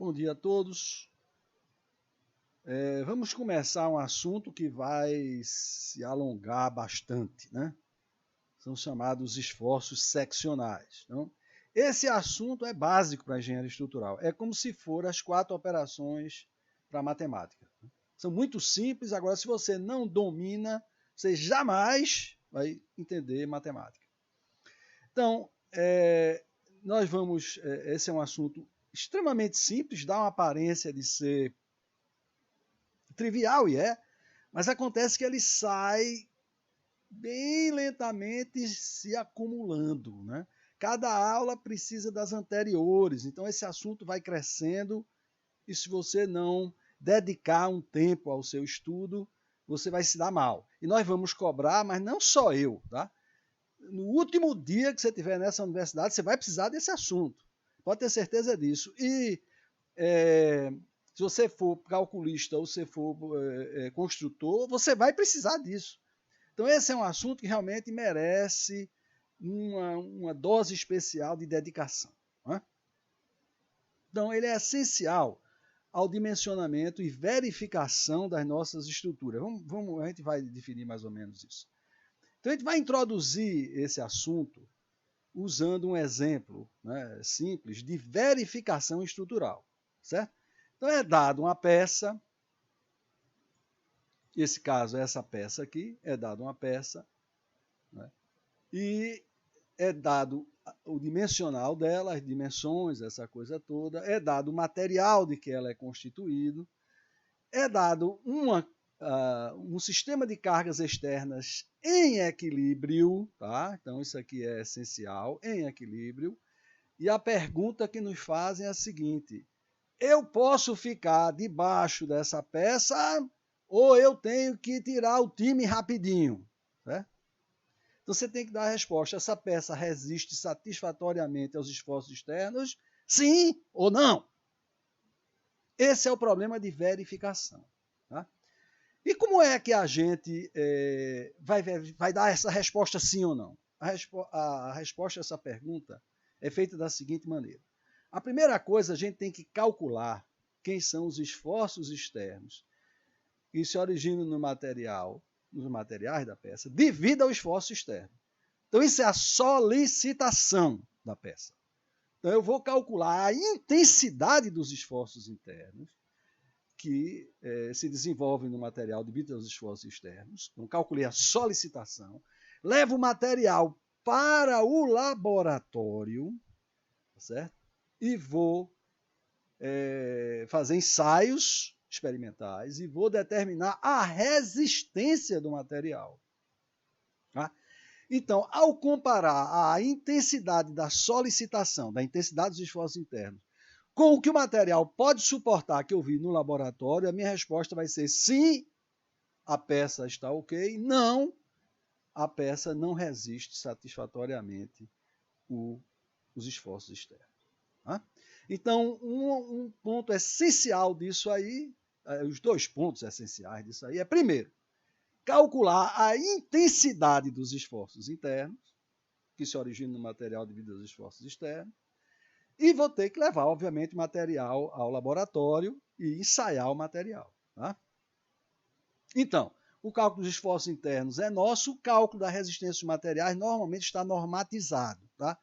Bom dia a todos. Vamos começar um assunto que vai se alongar bastante, né? São chamados esforços seccionais. Então, esse assunto é básico para a engenharia estrutural. É como se for as 4 operações para a matemática. São muito simples, agora se você não domina, você jamais vai entender matemática. Então, esse é um assunto extremamente simples, dá uma aparência de ser trivial, mas acontece que ele sai bem lentamente se acumulando, né? Cada aula precisa das anteriores, então esse assunto vai crescendo e se você não dedicar um tempo ao seu estudo, você vai se dar mal. E nós vamos cobrar, mas não só eu, tá? No último dia que você estiver nessa universidade, você vai precisar desse assunto. Pode ter certeza disso. E se você for calculista ou se for construtor, você vai precisar disso. Então, esse é um assunto que realmente merece uma dose especial de dedicação. Não é? Então, ele é essencial ao dimensionamento e verificação das nossas estruturas. A gente vai definir mais ou menos isso. Então, a gente vai introduzir esse assunto usando um exemplo, né, simples de verificação estrutural, certo? Então é dado uma peça, nesse caso essa peça aqui, é dado uma peça, né, e é dado o dimensional dela, as dimensões, essa coisa toda, é dado o material de que ela é constituído, é dado um sistema de cargas externas em equilíbrio, tá? Então isso aqui é essencial, em equilíbrio. E a pergunta que nos fazem é a seguinte: eu posso ficar debaixo dessa peça ou eu tenho que tirar o time rapidinho? Né? Então você tem que dar a resposta: essa peça resiste satisfatoriamente aos esforços externos? Sim ou não? Esse é o problema de verificação. Tá? E como é que a gente vai dar essa resposta sim ou não? A resposta a essa pergunta é feita da seguinte maneira. A primeira coisa, a gente tem que calcular quem são os esforços externos que se originam no material, nos materiais da peça, devido ao esforço externo. Então, isso é a solicitação da peça. Então, eu vou calcular a intensidade dos esforços internos que se desenvolvem no material devido aos esforços externos. Então, calculei a solicitação, levo o material para o laboratório, certo? E vou fazer ensaios experimentais e vou determinar a resistência do material. Tá? Então, ao comparar a intensidade da solicitação, da intensidade dos esforços internos, com o que o material pode suportar que eu vi no laboratório, a minha resposta vai ser sim, a peça está ok, não, a peça não resiste satisfatoriamente os esforços externos. Tá? Então, um ponto essencial disso aí, os 2 pontos essenciais disso aí, é, primeiro, calcular a intensidade dos esforços internos, que se originam no material devido aos esforços externos, e vou ter que levar, obviamente, o material ao laboratório e ensaiar o material. Tá? Então, o cálculo dos esforços internos é nosso, o cálculo da resistência dos materiais normalmente está normatizado. Tá?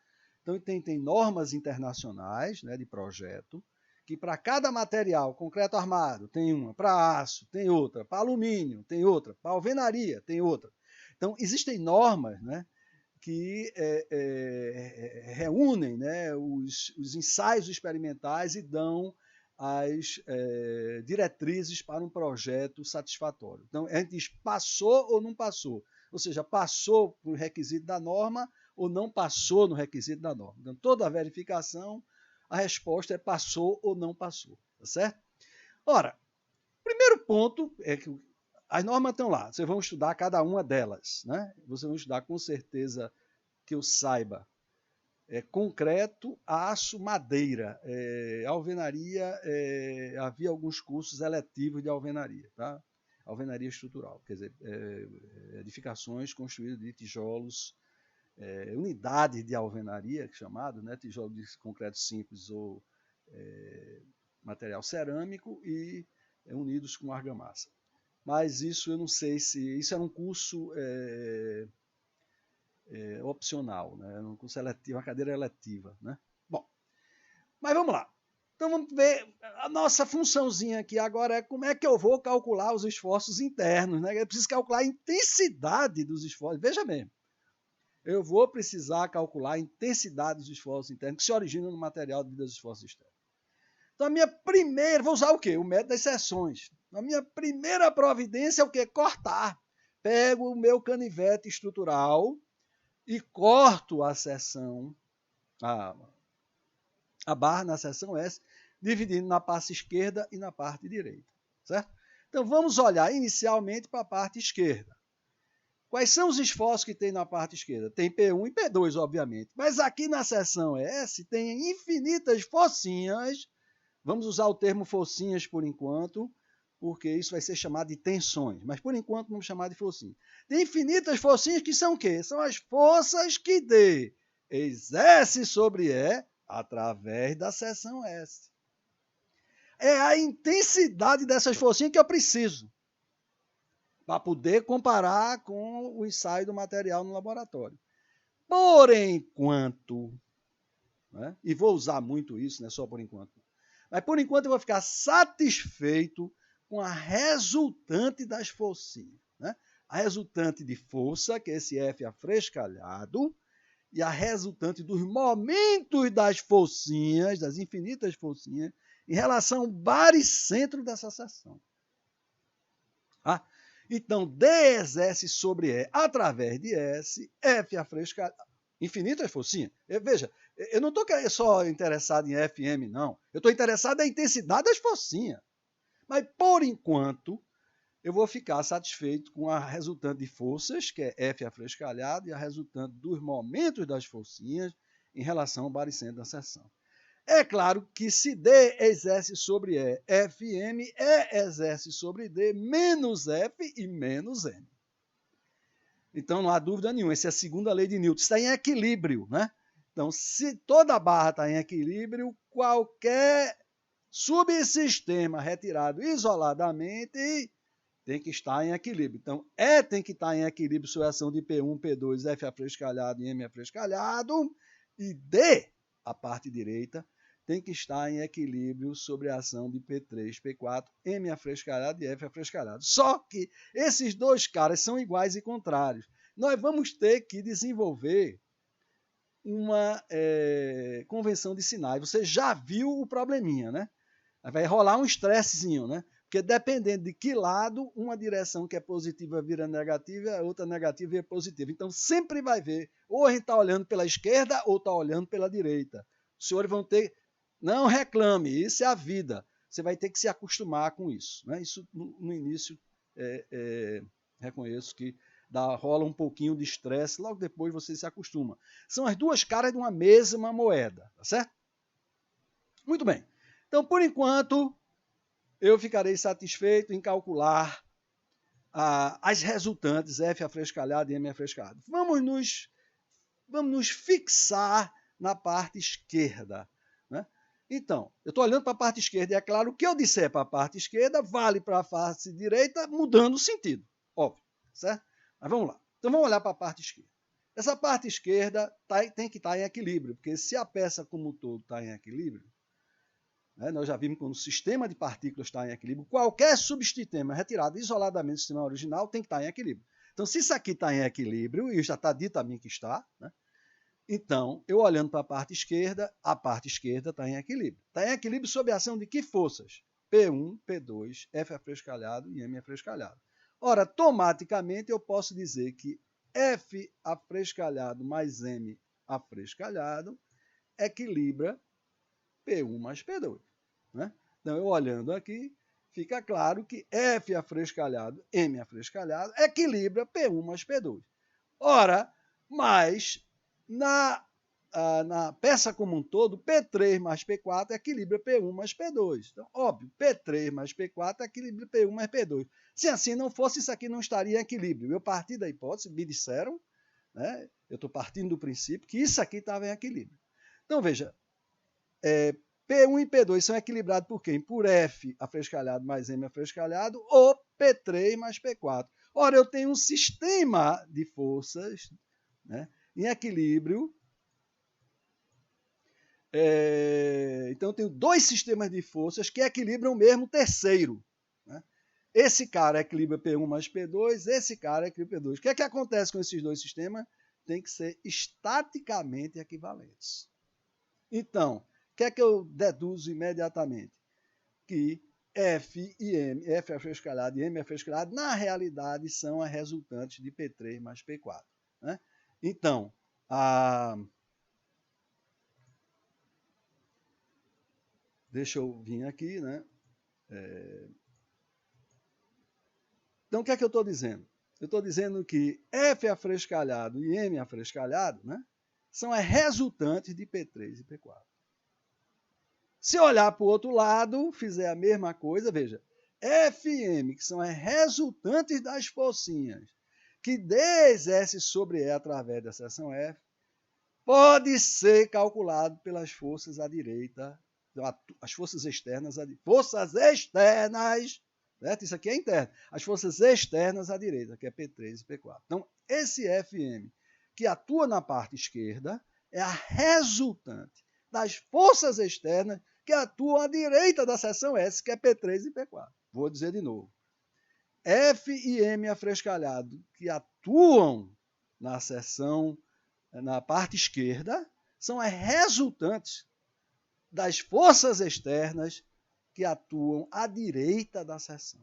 Então, tem normas internacionais, né, de projeto, que para cada material, concreto armado, tem uma, para aço, tem outra, para alumínio, tem outra, para alvenaria, tem outra. Então, existem normas, né, que reúnem, né, os ensaios experimentais e dão as diretrizes para um projeto satisfatório. Então, a gente diz passou ou não passou. Ou seja, passou no requisito da norma ou não passou no requisito da norma. Então, toda a verificação, a resposta é passou ou não passou. Tá certo? Ora, o primeiro ponto é que as normas estão lá, vocês vão estudar cada uma delas. Né? Vocês vão estudar com certeza que eu saiba. Concreto, aço, madeira. Alvenaria, havia alguns cursos eletivos de alvenaria. Tá? Alvenaria estrutural, quer dizer, edificações construídas de tijolos, unidades de alvenaria, chamado, né? Tijolo de concreto simples ou material cerâmico e unidos com argamassa. Mas isso eu não sei se... Isso era um curso opcional, né? Um curso eletivo, uma cadeira eletiva, né? Bom, mas vamos lá. Então vamos ver a nossa funçãozinha aqui agora é como é que eu vou calcular os esforços internos, né? Eu preciso calcular a intensidade dos esforços. Veja bem, eu vou precisar calcular a intensidade dos esforços internos que se originam no material devido aos esforços externos. Então a minha primeira, vou usar o quê? O método das seções. A minha primeira providência é o quê? Cortar. Pego o meu canivete estrutural e corto a seção, a barra na seção S, dividindo na parte esquerda e na parte direita, certo? Então vamos olhar inicialmente para a parte esquerda. Quais são os esforços que tem na parte esquerda? Tem P1 e P2, obviamente, mas aqui na seção S tem infinitas focinhas. Vamos usar o termo focinhas por enquanto, porque isso vai ser chamado de tensões, mas por enquanto vamos chamar de focinhas. Tem infinitas focinhas que são o quê? São as forças que D exerce sobre E através da seção S. É a intensidade dessas forcinhas que eu preciso para poder comparar com o ensaio do material no laboratório. Por enquanto, né, e vou usar muito isso, não é só por enquanto, mas por enquanto eu vou ficar satisfeito com a resultante das forcinhas. Né? A resultante de força, que é esse F afrescalhado, e a resultante dos momentos das forcinhas, das infinitas forcinhas, em relação ao baricentro dessa seção. Ah, então, D exerce sobre E através de S, F afrescalhado, infinitas forcinhas. Veja, eu não estou só interessado em FM, não. Eu estou interessado na intensidade das forcinhas. Mas, por enquanto, eu vou ficar satisfeito com a resultante de forças, que é F afrescalhado, e a resultante dos momentos das forcinhas em relação ao baricentro da seção. É claro que se D exerce sobre E, Fm, E exerce sobre D, menos F e menos M. Então não há dúvida nenhuma, essa é a segunda lei de Newton, está em equilíbrio, né? Então, se toda a barra está em equilíbrio, qualquer subsistema retirado isoladamente tem que estar em equilíbrio. Então, E tem que estar em equilíbrio sob a ação de P1, P2, F afrescalhado e M afrescalhado, e D, a parte direita, tem que estar em equilíbrio sobre a ação de P3, P4, M afrescalhado e F afrescalhado. Só que esses dois caras são iguais e contrários. Nós vamos ter que desenvolver uma convenção de sinais. Você já viu o probleminha, né? Vai rolar um estressezinho, né? Porque dependendo de que lado, uma direção que é positiva vira negativa, a outra negativa vira positiva. Então sempre vai ver, ou a gente está olhando pela esquerda ou está olhando pela direita. Os senhores vão ter... Não reclame, isso é a vida. Você vai ter que se acostumar com isso. Né? Isso no início, reconheço que rola um pouquinho de estresse, logo depois você se acostuma. São as duas caras de uma mesma moeda, tá certo? Muito bem. Então, por enquanto, eu ficarei satisfeito em calcular as resultantes F afrescalhado e M afrescalhado. Vamos nos fixar na parte esquerda. Né? Então, eu estou olhando para a parte esquerda e é claro, o que eu disser para a parte esquerda vale para a face direita, mudando o sentido. Óbvio, certo? Mas vamos lá. Então, vamos olhar para a parte esquerda. Essa parte esquerda tem que estar em equilíbrio, porque se a peça como um todo está em equilíbrio, nós já vimos que quando o sistema de partículas está em equilíbrio, qualquer subsistema retirado isoladamente do sistema original tem que estar em equilíbrio. Então, se isso aqui está em equilíbrio, e já está dito a mim que está, né? Então, eu olhando para a parte esquerda está em equilíbrio. Está em equilíbrio sob a ação de que forças? P1, P2, F afrescalhado e M afrescalhado. Ora, automaticamente eu posso dizer que F afrescalhado mais M afrescalhado equilibra P1 mais P2. Né? Então, eu olhando aqui, fica claro que F afrescalhado, M afrescalhado, equilibra P1 mais P2. Ora, mas na peça como um todo, P3 mais P4 equilibra P1 mais P2. Então, óbvio, P3 mais P4 equilibra P1 mais P2. Se assim não fosse, isso aqui não estaria em equilíbrio. Eu parti da hipótese, me disseram, né? Eu estou partindo do princípio que isso aqui estava em equilíbrio. Então, veja, P1 e P2 são equilibrados por quem? Por F afrescalhado mais M afrescalhado ou P3 mais P4. Ora, eu tenho um sistema de forças, né, em equilíbrio. Então, eu tenho dois sistemas de forças que equilibram o mesmo terceiro. Né? Esse cara equilibra P1 mais P2, esse cara equilibra P2. O que é que acontece com esses dois sistemas? Tem que ser estaticamente equivalentes. Então, o que é que eu deduzo imediatamente? Que F e M, F afrescalhado e M afrescalhado, na realidade, são as resultantes de P3 mais P4. Né? Então, deixa eu vir aqui, né? Então, o que é que eu estou dizendo? Eu estou dizendo que F afrescalhado e M afrescalhado, né, são as resultantes de P3 e P4. Se olhar para o outro lado, fizer a mesma coisa, veja, F e M, que são as resultantes das forcinhas, que D exerce sobre E através da seção F, pode ser calculado pelas forças à direita, as forças externas, forças externas, certo? Isso aqui é interno, as forças externas à direita, que é P3 e P4. Então, esse FM que atua na parte esquerda é a resultante das forças externas que atuam à direita da seção S, que é P3 e P4. Vou dizer de novo. F e M afrescalhado que atuam na seção, na parte esquerda, são as resultantes das forças externas que atuam à direita da seção.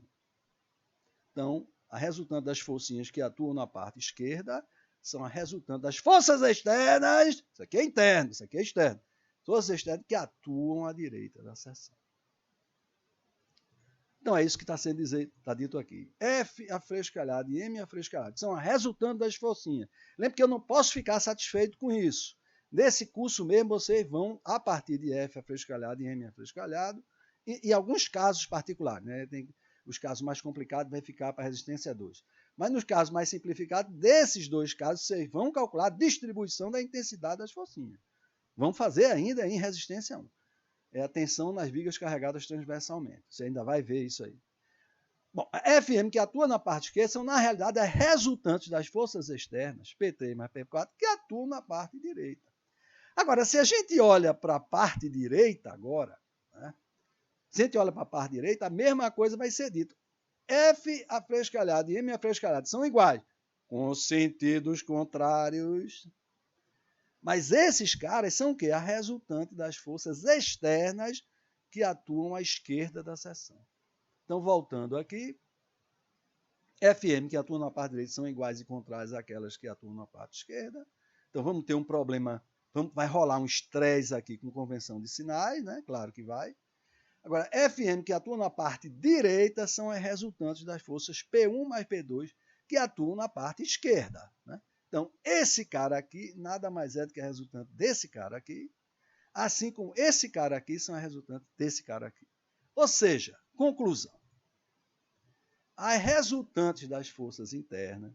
Então, a resultante das forcinhas que atuam na parte esquerda são a resultante das forças externas, isso aqui é interno, isso aqui é externo, forças externas que atuam à direita da seção. Então, é isso que está sendo dito aqui. F afrescalhado e M afrescalhado são a resultante das forcinhas. Lembre que eu não posso ficar satisfeito com isso. Nesse curso mesmo, vocês vão, a partir de F afrescalhado e M afrescalhado, e alguns casos particulares, né? Tem, os casos mais complicados vai ficar para a resistência 2. Mas nos casos mais simplificados, desses dois casos, vocês vão calcular a distribuição da intensidade das forcinhas. Vão fazer ainda em resistência 1. É a tensão nas vigas carregadas transversalmente. Você ainda vai ver isso aí. Bom, a FM que atua na parte esquerda são, na realidade, as resultantes das forças externas, P3 mais P4, que atuam na parte direita. Agora, se a gente olha para a parte direita agora, né, se a gente olha para a parte direita, a mesma coisa vai ser dita. F afrescalhado e M afrescalhado são iguais, com sentidos contrários. Mas esses caras são o quê? A resultante das forças externas que atuam à esquerda da seção. Então, voltando aqui, FM que atuam na parte direita são iguais e contrárias àquelas que atuam na parte esquerda. Então, vamos ter um problema, vai rolar um estresse aqui com convenção de sinais, né? Claro que vai. Agora, FM que atuam na parte direita são as resultantes das forças P1 mais P2 que atuam na parte esquerda, né? Então, esse cara aqui nada mais é do que a resultante desse cara aqui, assim como esse cara aqui são a resultante desse cara aqui. Ou seja, conclusão. As resultantes das forças internas,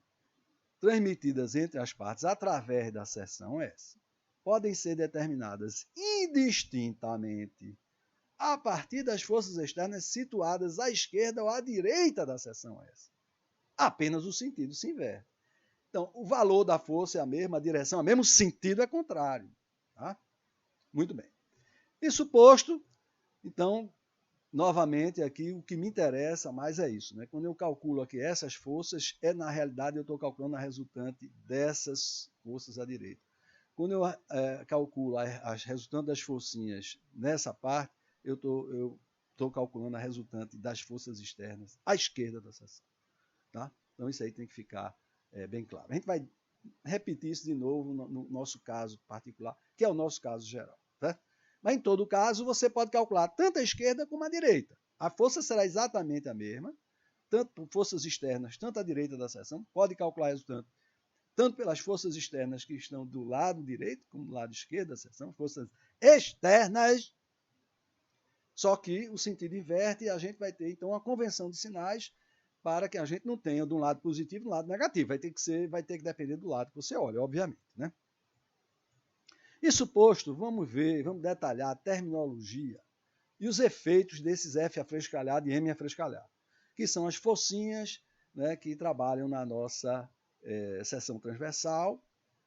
transmitidas entre as partes através da seção S, podem ser determinadas indistintamente a partir das forças externas situadas à esquerda ou à direita da seção S. Apenas o sentido se inverte. Então, o valor da força é a mesma, a direção é a mesma, o sentido é contrário. Tá? Muito bem. Isso posto, então, novamente, aqui o que me interessa mais é isso. Né? Quando eu calculo aqui essas forças, na realidade eu estou calculando a resultante dessas forças à direita. Quando eu calculo as resultantes das forcinhas nessa parte, eu estou calculando a resultante das forças externas à esquerda da seção. Tá? Então, isso aí tem que ficar bem claro. A gente vai repetir isso de novo no nosso caso particular, que é o nosso caso geral. Tá? Mas, em todo caso, você pode calcular tanto a esquerda como a direita. A força será exatamente a mesma, tanto por forças externas, tanto à direita da seção, pode calcular o resultado tanto pelas forças externas que estão do lado direito, como do lado esquerdo da seção, forças externas, só que o sentido inverte e a gente vai ter, então, uma convenção de sinais para que a gente não tenha de um lado positivo e de um lado negativo. Vai ter que depender do lado que você olha, obviamente. Né? Isso posto, vamos ver, vamos detalhar a terminologia e os efeitos desses F afrescalhado e M afrescalhado, que são as focinhas, né, que trabalham na nossa seção transversal,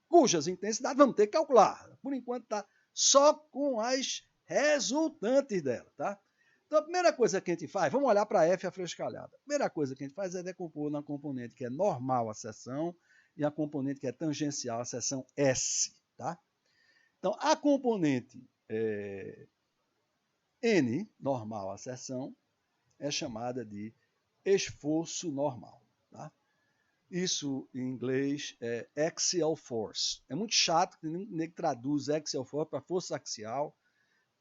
cujas intensidades vamos ter que calcular. Por enquanto está só com as resultantes dela, tá? Então a primeira coisa que a gente faz, vamos olhar para a F afrescalhada. A primeira coisa que a gente faz é decompor na componente que é normal a seção e a componente que é tangencial a seção S, tá? Então a componente N, normal a seção, é chamada de esforço normal, tá? Isso em inglês é axial force. É muito chato que nem traduz axial force para força axial.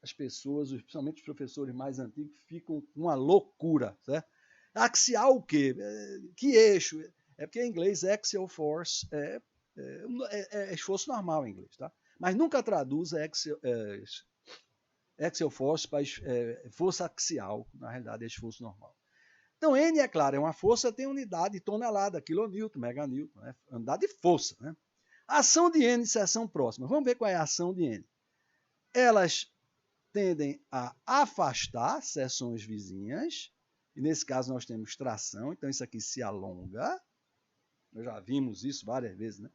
As pessoas, principalmente os professores mais antigos, ficam com uma loucura, certo? Axial o quê? Que eixo? É porque em inglês axial force é esforço normal em inglês, tá? Mas nunca traduz axial force para força axial, na realidade é esforço normal. Então, N, é claro, é uma força, tem unidade de tonelada, quilonewton, meganewton, né? Unidade de força. Né? A ação de N em seção próxima. Vamos ver qual é a ação de N. Elas tendem a afastar seções vizinhas, e nesse caso nós temos tração, então isso aqui se alonga. Nós já vimos isso várias vezes, né?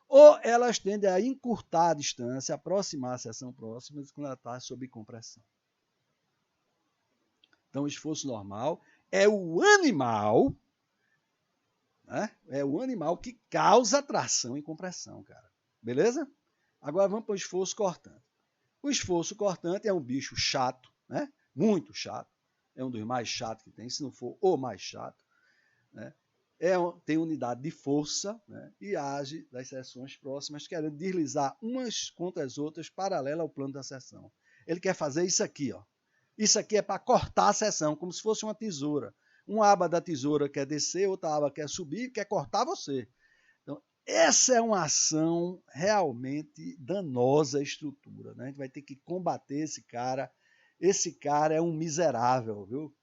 Ou elas tendem a encurtar a distância, aproximar a seção próxima quando ela está sob compressão. Então, o esforço normal é o animal, né? É o animal que causa tração e compressão, cara. Beleza? Agora vamos para o esforço cortante. O esforço cortante é um bicho chato, né? Muito chato. É um dos mais chatos que tem, se não for o mais chato. Né? Tem unidade de força, né? E age das seções próximas, querendo deslizar umas contra as outras paralela ao plano da seção. Ele quer fazer isso aqui, ó. Isso aqui é para cortar a seção, como se fosse uma tesoura. Uma aba da tesoura quer descer, outra aba quer subir, quer cortar você. Então, essa é uma ação realmente danosa à estrutura. Né? A gente vai ter que combater esse cara. Esse cara é um miserável, viu?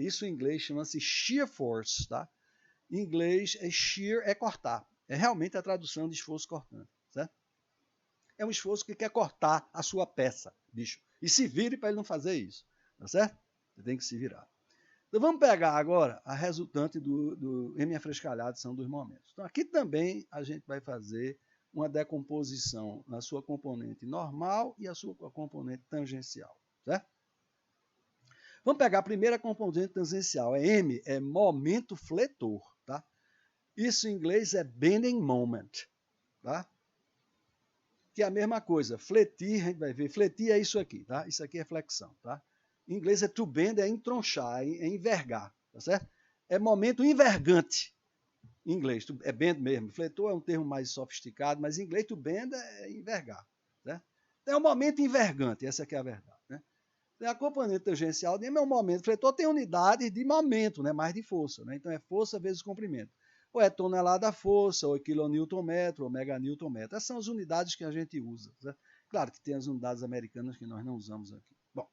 Isso em inglês chama-se shear force, tá? Em inglês, shear é cortar. É realmente a tradução de esforço cortante, certo? É um esforço que quer cortar a sua peça, bicho. E se vire para ele não fazer isso, tá certo? Você tem que se virar. Então vamos pegar agora a resultante do M afrescalhado, são dos momentos. Então aqui também a gente vai fazer uma decomposição na sua componente normal e a sua componente tangencial, certo? Vamos pegar a primeira componente tangencial, é M, é momento fletor, tá? Isso em inglês é bending moment, tá? Que é a mesma coisa, fletir, a gente vai ver, fletir é isso aqui, tá? Isso aqui é flexão, tá? Em inglês é to bend, é entronchar, é envergar, tá certo? É momento envergante, em inglês, é bend mesmo. Fletor é um termo mais sofisticado, mas em inglês to bend é envergar, né? Então é um momento envergante, essa aqui é a verdade, né? A componente tangencial é um momento, fletor tem unidade de momento, né? Mais de força, né? Então é força vezes comprimento. Ou é tonelada força, ou é quilonewton-metro, ou meganewton-metro. Essas são as unidades que a gente usa. Certo? Claro que tem as unidades americanas que nós não usamos aqui. Bom,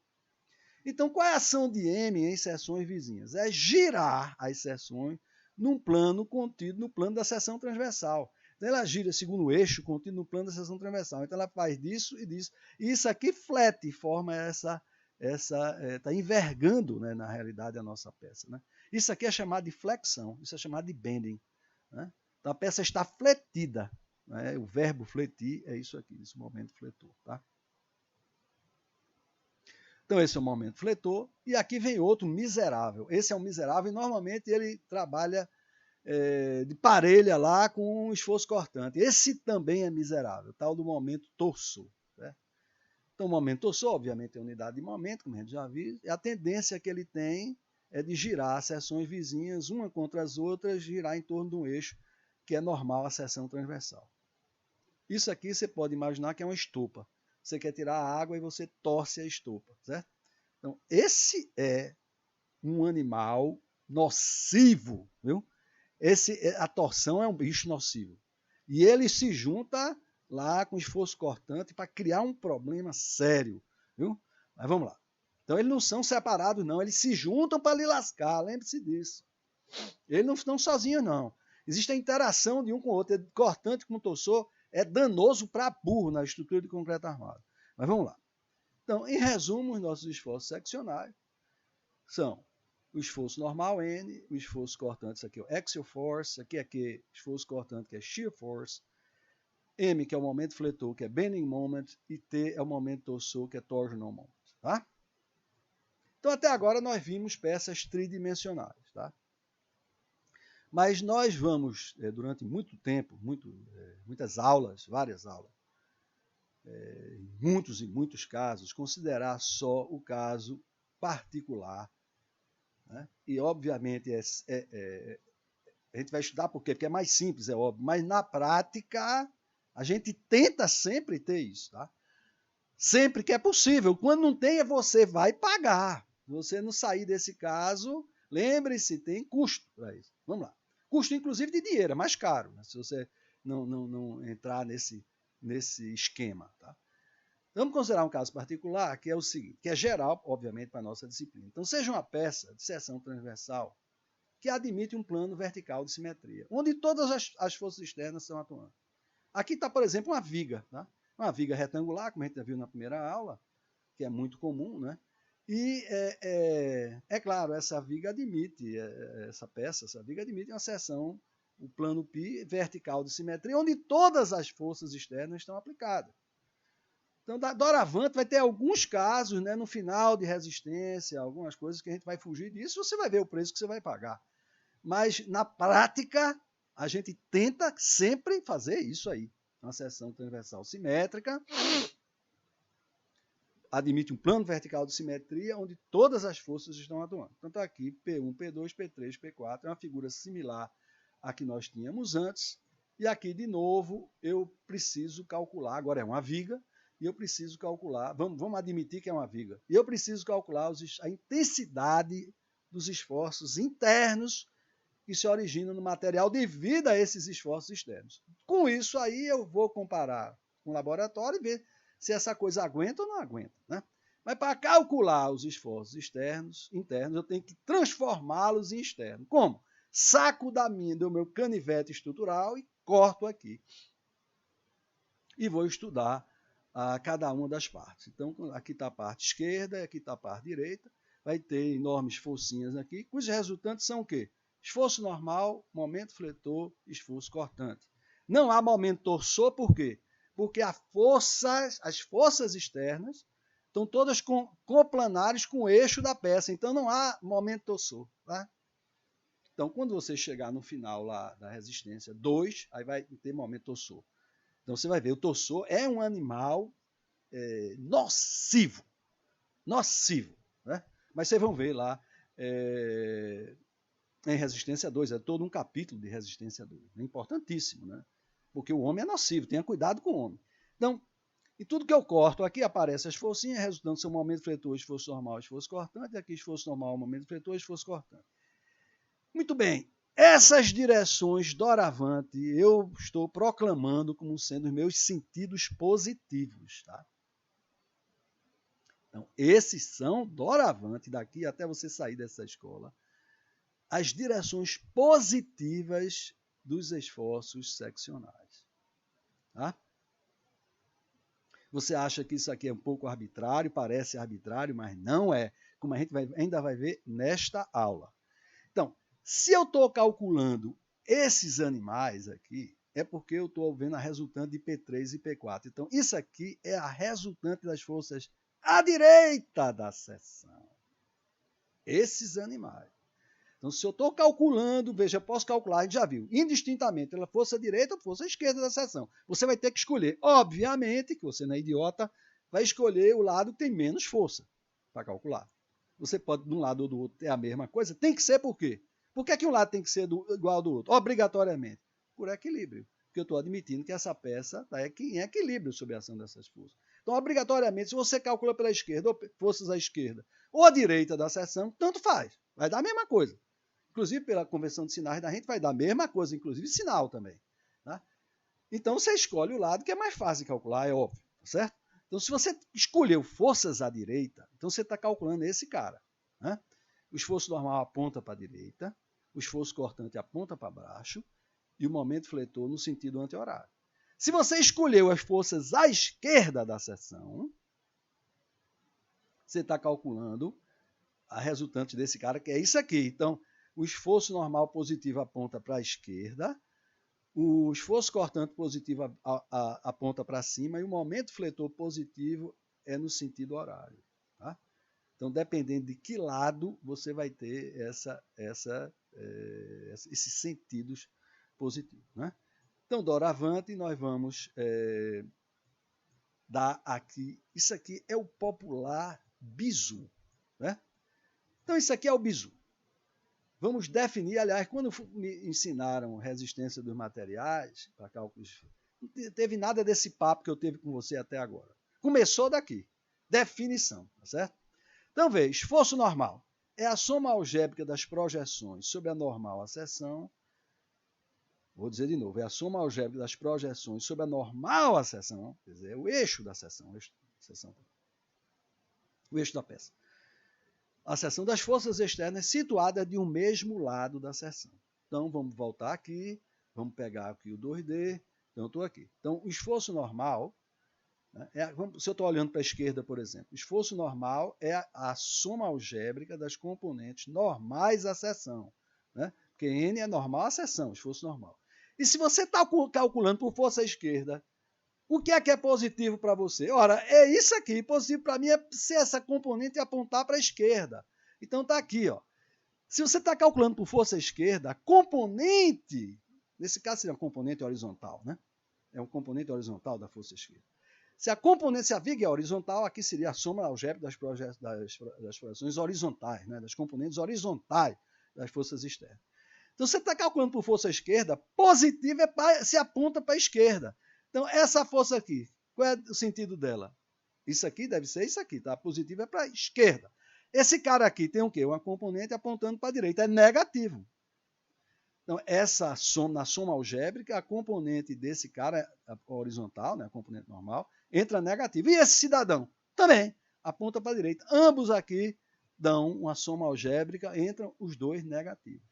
então qual é a ação de M em seções vizinhas? É girar as seções num plano contido no plano da seção transversal. Então ela gira segundo o eixo contido no plano da seção transversal. Então ela faz disso e disso. E isso aqui flete, forma está envergando, né, na realidade, a nossa peça. Né? Isso aqui é chamado de flexão, isso é chamado de bending. Né? Então a peça está fletida. Né? O verbo fletir é isso aqui, esse momento fletor. Tá? Então esse é o momento fletor. E aqui vem outro miserável. Esse é um miserável e normalmente ele trabalha de parelha lá com um esforço cortante. Esse também é miserável, tal do momento torsor. Certo? Então, o momento torsor, obviamente, é unidade de momento, como a gente já viu, e a tendência que ele tem é de girar as seções vizinhas, uma contra as outras, girar em torno de um eixo que é normal a seção transversal. Isso aqui você pode imaginar que é uma estopa. Você quer tirar a água e você torce a estopa, certo? Então, esse é um animal nocivo, viu? A torção é um bicho nocivo. E ele se junta lá com esforço cortante para criar um problema sério, viu? Mas vamos lá. Então eles não são separados, não. Eles se juntam para lhe lascar, lembre-se disso. Eles não estão sozinhos, não. Existe a interação de um com o outro, cortante com o torsor, é danoso para burro na estrutura de concreto armado. Mas vamos lá. Então, em resumo, os nossos esforços seccionais são o esforço normal, N, o esforço cortante, isso aqui é o axial force, aqui é Q, esforço cortante, que é shear force, M, que é o momento fletor, que é bending moment, e T é o momento torsor, que é torsional moment. Tá? Então, até agora, nós vimos peças tridimensionais. Tá? Mas nós vamos, durante muito tempo, muitas aulas, várias aulas, em muitos e muitos casos, considerar só o caso particular. Né? E, obviamente, a gente vai estudar por quê? Porque é mais simples, é óbvio. Mas, na prática, a gente tenta sempre ter isso. Tá? Sempre que é possível. Quando não tem, você vai pagar. Se você não sair desse caso, lembre-se, tem custo para isso. Vamos lá. Custo, inclusive, de dinheiro, é mais caro, né? Se você não entrar nesse esquema. Tá? Vamos considerar um caso particular, que é o seguinte, que é geral, obviamente, para a nossa disciplina. Então, seja uma peça de seção transversal que admite um plano vertical de simetria, onde todas as forças externas estão atuando. Aqui está, por exemplo, uma viga. Tá? Uma viga retangular, como a gente já viu na primeira aula, que é muito comum, né? E, claro, essa viga admite, essa viga admite uma seção, o plano π vertical de simetria, onde todas as forças externas estão aplicadas. Então, doravante, vai ter alguns casos, né, no final de resistência, algumas coisas que a gente vai fugir disso, você vai ver o preço que você vai pagar. Mas, na prática, a gente tenta sempre fazer isso aí. Uma seção transversal simétrica, admite um plano vertical de simetria onde todas as forças estão atuando. Então está aqui P1, P2, P3, P4, é uma figura similar à que nós tínhamos antes. E aqui, de novo, eu preciso calcular, agora é uma viga, e eu preciso calcular, vamos admitir que é uma viga, e eu preciso calcular a intensidade dos esforços internos que se originam no material devido a esses esforços externos. Com isso aí eu vou comparar com o laboratório e ver se essa coisa aguenta ou não aguenta. Né? Mas para calcular os esforços internos, eu tenho que transformá-los em externos. Como? Saco do meu canivete estrutural e corto aqui. E vou estudar cada uma das partes. Então, aqui está a parte esquerda, aqui está a parte direita. Vai ter enormes forcinhas aqui, cujos resultantes são o quê? Esforço normal, momento fletor, esforço cortante. Não há momento torsor, por quê? Porque as forças externas estão todas coplanares com o eixo da peça, então não há momento torsor. Tá? Então, quando você chegar no final lá da resistência 2, aí vai ter momento torsor. Então, você vai ver, o torsor é um animal nocivo. Nocivo. Né? Mas vocês vão ver lá em Resistência 2, é todo um capítulo de Resistência 2. É importantíssimo, né? Porque o homem é nocivo, tenha cuidado com o homem. Então, e tudo que eu corto, aqui aparece as forcinhas, resultando do seu momento fletor, esforço normal, esforço cortante, e aqui esforço normal, momento fletor, esforço cortante. Muito bem, essas direções doravante eu estou proclamando como sendo os meus sentidos positivos. Tá? Então, esses são, doravante, daqui até você sair dessa escola, as direções positivas dos esforços seccionais. Tá? Você acha que isso aqui é um pouco arbitrário, parece arbitrário, mas não é, como a gente ainda vai ver nesta aula. Então, se eu estou calculando esses animais aqui, é porque eu estou vendo a resultante de P3 e P4. Então, isso aqui é a resultante das forças à direita da seção. Esses animais. Então, se eu estou calculando, veja, eu posso calcular, a gente já viu, indistintamente, pela força direita ou força esquerda da seção. Você vai ter que escolher. Obviamente, que você não é idiota, vai escolher o lado que tem menos força para calcular. Você pode, de um lado ou do outro, ter a mesma coisa. Tem que ser por quê? Por que um lado tem que ser igual ao do outro? Obrigatoriamente. Por equilíbrio. Porque eu estou admitindo que essa peça está em equilíbrio sob a ação dessas forças. Então, obrigatoriamente, se você calcula pela esquerda, ou forças à esquerda, ou à direita da seção, tanto faz. Vai dar a mesma coisa. Inclusive, pela conversão de sinais da gente, vai dar a mesma coisa, inclusive sinal também. Tá? Então, você escolhe o lado que é mais fácil de calcular, é óbvio. Tá certo? Então, se você escolheu forças à direita, então você está calculando esse cara. Né? O esforço normal aponta para a direita, o esforço cortante aponta para baixo e o momento fletor no sentido anti-horário. Se você escolheu as forças à esquerda da seção, você está calculando a resultante desse cara, que é isso aqui. Então, o esforço normal positivo aponta para a esquerda, o esforço cortante positivo aponta para cima e o momento fletor positivo é no sentido horário. Tá? Então, dependendo de que lado, você vai ter esses sentidos positivos. Né? Então, doravante, nós vamos dar aqui. Isso aqui é o popular bizu. Né? Então, isso aqui é o bizu. Vamos definir, aliás, quando me ensinaram resistência dos materiais para cálculos, não teve nada desse papo que eu teve com você até agora. Começou daqui. Definição, tá certo? Então, veja, esforço normal é a soma algébrica das projeções sobre a normal acessão. Vou dizer de novo, é a soma algébrica das projeções sobre a normal acessão, quer dizer, o eixo da seção, o eixo da peça. A seção das forças externas situada de um mesmo lado da seção. Então, vamos voltar aqui, vamos pegar aqui o 2D, então eu estou aqui. Então, o esforço normal, né, se eu estou olhando para a esquerda, por exemplo, o esforço normal é a soma algébrica das componentes normais à seção. Né? Porque N é normal à seção, esforço normal. E se você está calculando por força à esquerda, o que é positivo para você? Ora, é isso aqui. Positivo para mim é ser essa componente e apontar para a esquerda. Então está aqui. Ó. Se você está calculando por força à esquerda, a componente, nesse caso seria um componente horizontal, né? É um componente horizontal da força esquerda. Se a viga é horizontal, aqui seria a soma algébrica das projeções horizontais, né? Das componentes horizontais das forças externas. Então, você está calculando por força à esquerda, positivo se aponta para a esquerda. Então, essa força aqui, qual é o sentido dela? Isso aqui deve ser isso aqui, tá? Positivo é para a esquerda. Esse cara aqui tem o quê? Uma componente apontando para a direita, é negativo. Então, na soma algébrica, a componente desse cara, a horizontal, né, a componente normal, entra negativa. E esse cidadão também aponta para a direita. Ambos aqui dão uma soma algébrica, entram os dois negativos.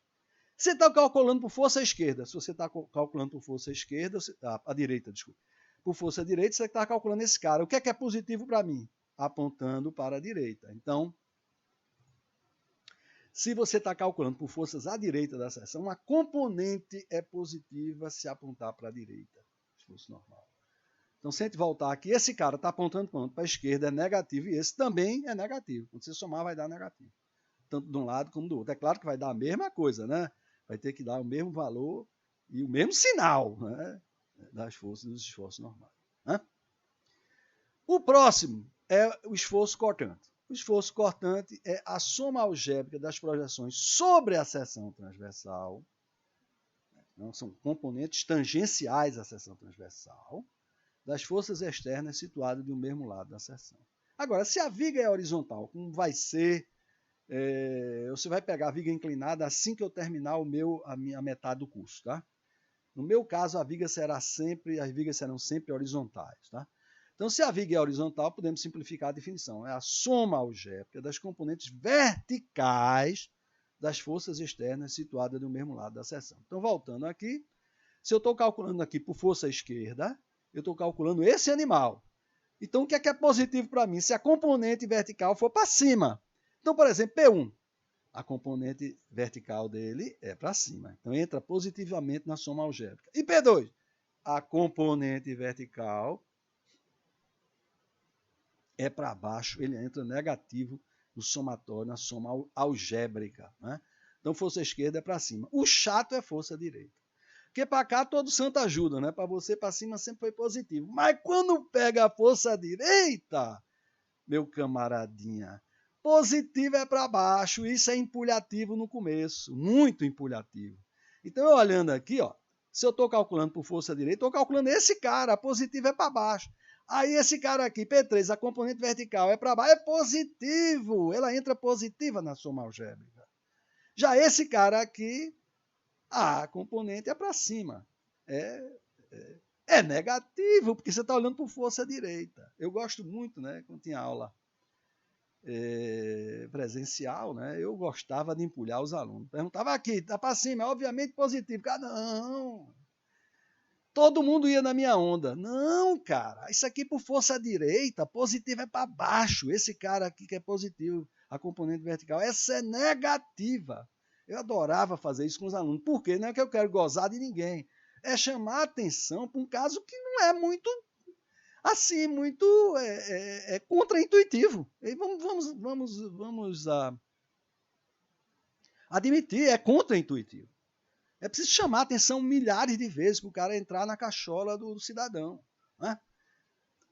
Você está calculando por força à esquerda. Se você está calculando por força à esquerda, à direita, desculpa. Por força à direita, você está calculando esse cara. O que é positivo para mim? Apontando para a direita. Então, se você está calculando por forças à direita da seção, a componente é positiva se apontar para a direita. Esforço normal. Então, se a gente voltar aqui, esse cara está apontando para a esquerda, é negativo, e esse também é negativo. Quando você somar, vai dar negativo. Tanto de um lado como do outro. É claro que vai dar a mesma coisa, né? Vai ter que dar o mesmo valor e o mesmo sinal, né, das forças e dos esforços normais. Né? O próximo é o esforço cortante. O esforço cortante é a soma algébrica das projeções sobre a seção transversal. Não, são componentes tangenciais à seção transversal das forças externas situadas de um mesmo lado da seção. Agora, se a viga é horizontal, como vai ser você vai pegar a viga inclinada assim que eu terminar a minha metade do curso, tá? No meu caso, as vigas serão sempre horizontais, tá? Então, se a viga é horizontal, podemos simplificar a definição. É a soma algébrica das componentes verticais das forças externas situadas do mesmo lado da seção. Então, voltando aqui, se eu estou calculando aqui por força esquerda, eu estou calculando esse animal. Então, o que é positivo para mim? Se a componente vertical for para cima. Então, por exemplo, P1, a componente vertical dele é para cima. Então, entra positivamente na soma algébrica. E P2, a componente vertical é para baixo, ele entra negativo no somatório, na soma algébrica. Né? Então, força esquerda é para cima. O chato é força direita. Porque para cá todo santo ajuda, né? Para você, para cima sempre foi positivo. Mas quando pega a força direita, meu camaradinha, positivo é para baixo, isso é empulhativo no começo, muito empulhativo. Então, eu olhando aqui, ó, se eu estou calculando por força direita, estou calculando esse cara, positivo é para baixo. Aí esse cara aqui, P3, a componente vertical é para baixo, é positivo, ela entra positiva na soma algébrica. Já esse cara aqui, a componente é para cima, é negativo, porque você está olhando por força direita. Eu gosto muito, né, quando tinha aula presencial, né, eu gostava de empulhar os alunos. Perguntava aqui, está para cima, obviamente positivo. Não, todo mundo ia na minha onda. Não, cara, isso aqui por força direita, positivo é para baixo. Esse cara aqui que é positivo, a componente vertical, essa é negativa. Eu adorava fazer isso com os alunos. Por quê? Não é que eu quero gozar de ninguém. É chamar a atenção para um caso que não é muito, assim, muito contraintuitivo. E vamos admitir, é contraintuitivo. É preciso chamar a atenção milhares de vezes para o cara entrar na cachola do cidadão. Né?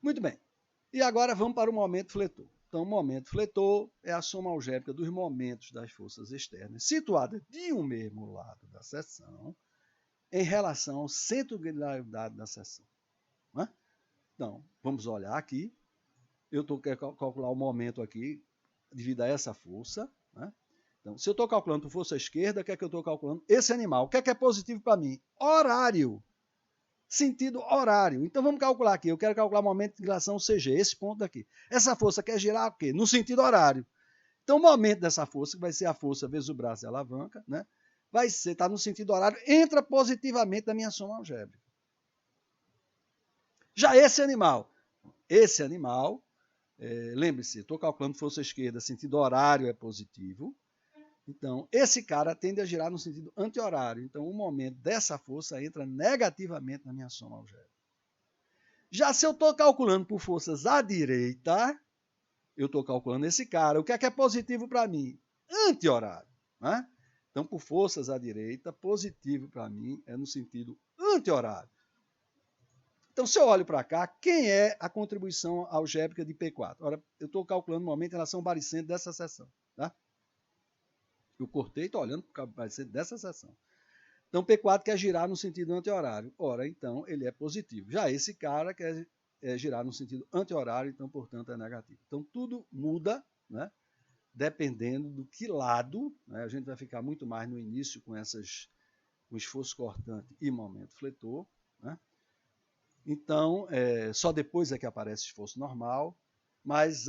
Muito bem. E agora vamos para o momento fletor. Então, o momento fletor é a soma algébrica dos momentos das forças externas situadas de um mesmo lado da seção em relação ao centro de gravidade da seção. Né? Então, vamos olhar aqui. Eu estou querendo calcular o momento aqui devido a essa força. Né? Então, se eu estou calculando por força esquerda, o que é que eu estou calculando? Esse animal. O que é positivo para mim? Horário. Sentido horário. Então, vamos calcular aqui. Eu quero calcular o momento de inclinação CG, esse ponto aqui. Essa força quer girar o quê? No sentido horário. Então, o momento dessa força, que vai ser a força vezes o braço e a alavanca, né? Vai ser, está no sentido horário, entra positivamente na minha soma algébrica. Já esse animal, lembre-se, estou calculando força esquerda, sentido horário é positivo. Então, esse cara tende a girar no sentido anti-horário. Então, o momento dessa força entra negativamente na minha soma algébrica. Já se eu estou calculando por forças à direita, eu estou calculando esse cara. O que é positivo para mim? Anti-horário. Né? Então, por forças à direita, positivo para mim é no sentido anti-horário. Então, se eu olho para cá, quem é a contribuição algébrica de P4? Ora, eu estou calculando no momento em relação ao baricentro dessa seção. Tá? Eu cortei e estou olhando para o baricentro dessa seção. Então, P4 quer girar no sentido anti-horário. Ora, então, ele é positivo. Já esse cara quer girar no sentido anti-horário, então, portanto, é negativo. Então, tudo muda, né? Dependendo do que lado, né? A gente vai ficar muito mais no início com o esforço cortante e momento fletor, né? Então, só depois é que aparece esforço normal, mas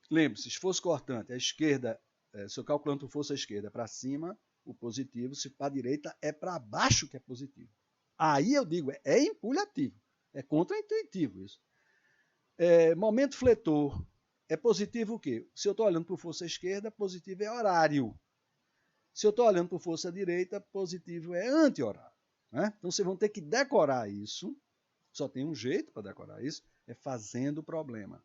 lembre-se, esforço cortante, a esquerda, se eu calculando por força à esquerda para cima, o positivo, se para a direita é para baixo que é positivo. Aí eu digo, é empulhativo, é contraintuitivo isso. Momento fletor, é positivo o quê? Se eu estou olhando por força à esquerda, positivo é horário. Se eu estou olhando por força à direita, positivo é anti-horário. Né? Então vocês vão ter que decorar isso. Só tem um jeito para decorar isso, é fazendo o problema.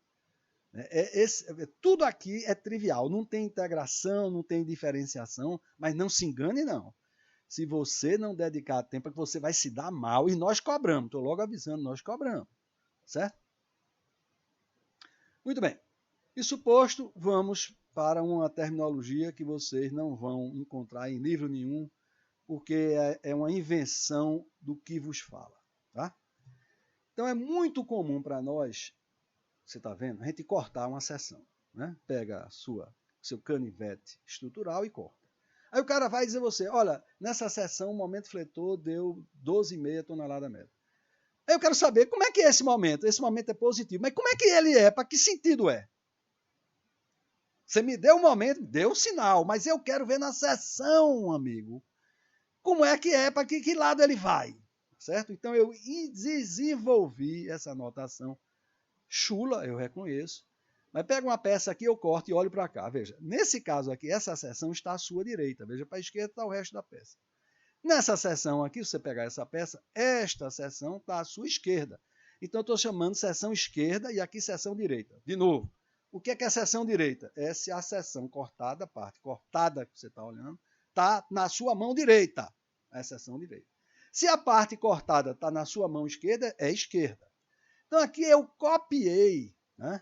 Tudo aqui é trivial, não tem integração, não tem diferenciação, mas não se engane não. Se você não dedicar tempo, é que você vai se dar mal e nós cobramos. Estou logo avisando, nós cobramos. Certo? Muito bem. Isso posto, vamos para uma terminologia que vocês não vão encontrar em livro nenhum, porque é uma invenção do que vos fala. Tá? Então é muito comum para nós, você está vendo, a gente cortar uma seção. Né? Pega seu canivete estrutural e corta. Aí o cara vai dizer a você, olha, nessa seção o momento fletor deu 12,5 toneladas média. Aí eu quero saber como é que é esse momento. Esse momento é positivo, mas como é que ele é? Para que sentido é? Você me deu um momento, deu um sinal, mas eu quero ver na seção, amigo, como é, para que lado ele vai. Certo? Então eu desenvolvi essa anotação chula, eu reconheço, mas pega uma peça aqui, eu corto e olho para cá. Veja, nesse caso aqui, essa seção está à sua direita. Veja, para a esquerda está o resto da peça. Nessa seção aqui, se você pegar essa peça, esta seção está à sua esquerda. Então eu estou chamando seção esquerda e aqui seção direita. De novo, o que é seção direita? É se a seção cortada, a parte cortada que você está olhando, está na sua mão direita. É a seção direita. Se a parte cortada está na sua mão esquerda, é esquerda. Então aqui eu copiei, né,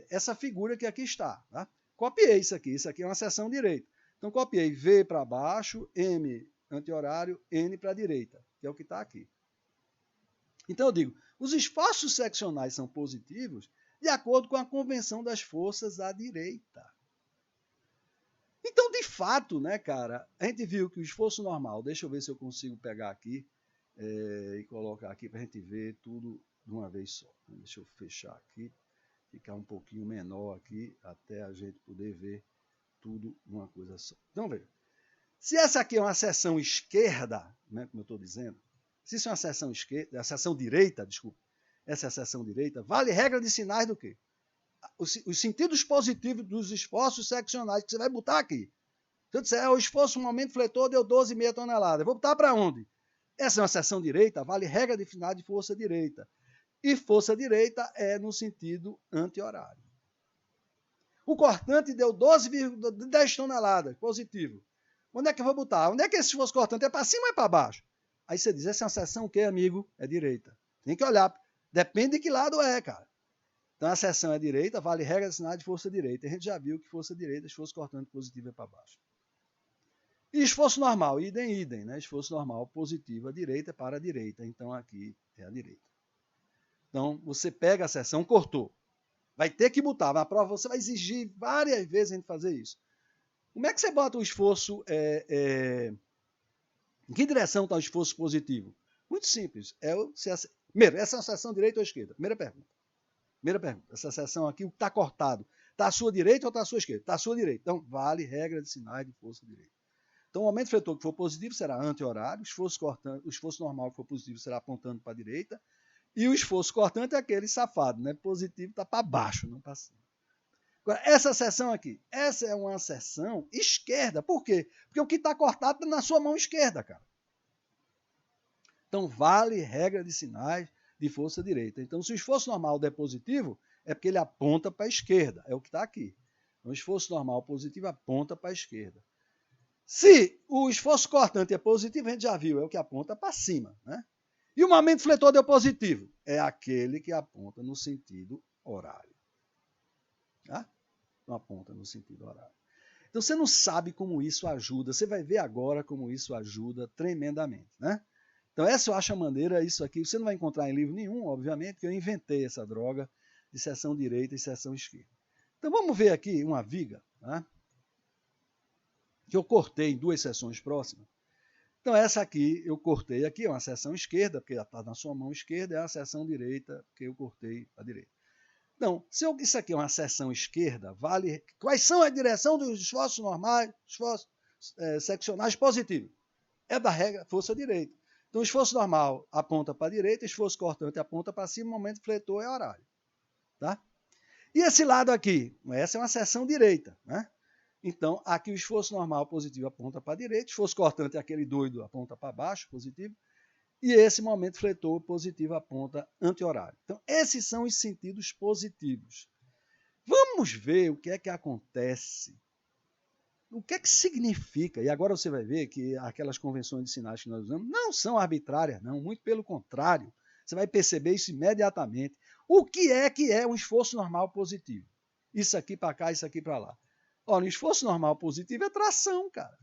essa figura que aqui está. Tá? Copiei isso aqui é uma seção direita. Então copiei V para baixo, M anti-horário, N para a direita, que é o que está aqui. Então eu digo, os esforços seccionais são positivos de acordo com a convenção das forças à direita. Então, de fato, né, cara, a gente viu que o esforço normal, deixa eu ver se eu consigo pegar aqui e colocar aqui para a gente ver tudo de uma vez só. Deixa eu fechar aqui, ficar um pouquinho menor aqui, até a gente poder ver tudo de uma coisa só. Então, veja, Se essa aqui é uma seção esquerda, né, como eu estou dizendo, se isso é uma seção esquerda, a seção direita, desculpa, essa é a seção direita, vale regra de sinais do quê? Os sentidos positivos dos esforços seccionais que você vai botar aqui. Se eu disser, o esforço no momento fletor deu 12,5 toneladas, eu vou botar para onde? Essa é uma seção direita, vale regra de sinais de força direita. E força direita é no sentido anti-horário. O cortante deu 12,10 toneladas, positivo. Onde é que eu vou botar? Onde é que esse esforço cortante é para cima ou é para baixo? Aí você diz, essa é uma seção o quê, amigo? É direita. Tem que olhar. Depende de que lado é, cara. Então a seção é direita, vale regra de sinais de força direita. A gente já viu que força direita, esforço cortante positivo é para baixo. E esforço normal, idem, né? Esforço normal positivo, a direita é para a direita. Então aqui é a direita. Então você pega a seção, cortou. Vai ter que botar. Na prova você vai exigir várias vezes a gente fazer isso. Como é que você bota o esforço? Em que direção está o esforço positivo? Muito simples. Primeiro, essa é a seção direita ou esquerda? Primeira pergunta. Essa seção aqui, o que está cortado, está à sua direita ou está à sua esquerda? Está à sua direita. Então, vale regra de sinais de força direita. Então, o momento fletor que for positivo será anti-horário, o esforço normal que for positivo será apontando para a direita, e o esforço cortante é aquele safado, né? Positivo está para baixo, não para cima. Agora, essa seção aqui, essa é uma seção esquerda. Por quê? Porque o que está cortado está na sua mão esquerda, cara. Então, vale regra de sinais de força direita. Então, se o esforço normal der positivo, é porque ele aponta para a esquerda. É o que está aqui. Então, o esforço normal positivo aponta para a esquerda. Se o esforço cortante é positivo, a gente já viu, é o que aponta para cima, né? E o momento fletor deu positivo? É aquele que aponta no sentido horário. Tá? Não aponta no sentido horário. Então você não sabe como isso ajuda. Você vai ver agora como isso ajuda tremendamente, né? Então essa eu acho a maneira, isso aqui, você não vai encontrar em livro nenhum, obviamente, que eu inventei essa droga de seção direita e seção esquerda. Então vamos ver aqui uma viga, né? Que eu cortei em duas seções próximas. Então essa aqui eu cortei aqui, é uma seção esquerda, porque ela está na sua mão esquerda, é a seção direita, que eu cortei à direita. Então, se isso aqui é uma seção esquerda, vale. Quais são a direção dos esforços normais, esforços seccionais positivos? É da regra força direita. Então, o esforço normal aponta para a direita, esforço cortante aponta para cima, o momento fletor é horário. Tá? E esse lado aqui, essa é uma seção direita, né? Então, aqui o esforço normal positivo aponta para a direita, esforço cortante é aquele doido, aponta para baixo, positivo, e esse momento fletor positivo aponta anti-horário. Então, esses são os sentidos positivos. Vamos ver o que é que acontece. O que é que significa? E agora você vai ver que aquelas convenções de sinais que nós usamos não são arbitrárias, não, muito pelo contrário. Você vai perceber isso imediatamente. O que é um esforço normal positivo? Isso aqui para cá, isso aqui para lá. Olha, o esforço normal positivo é tração, cara.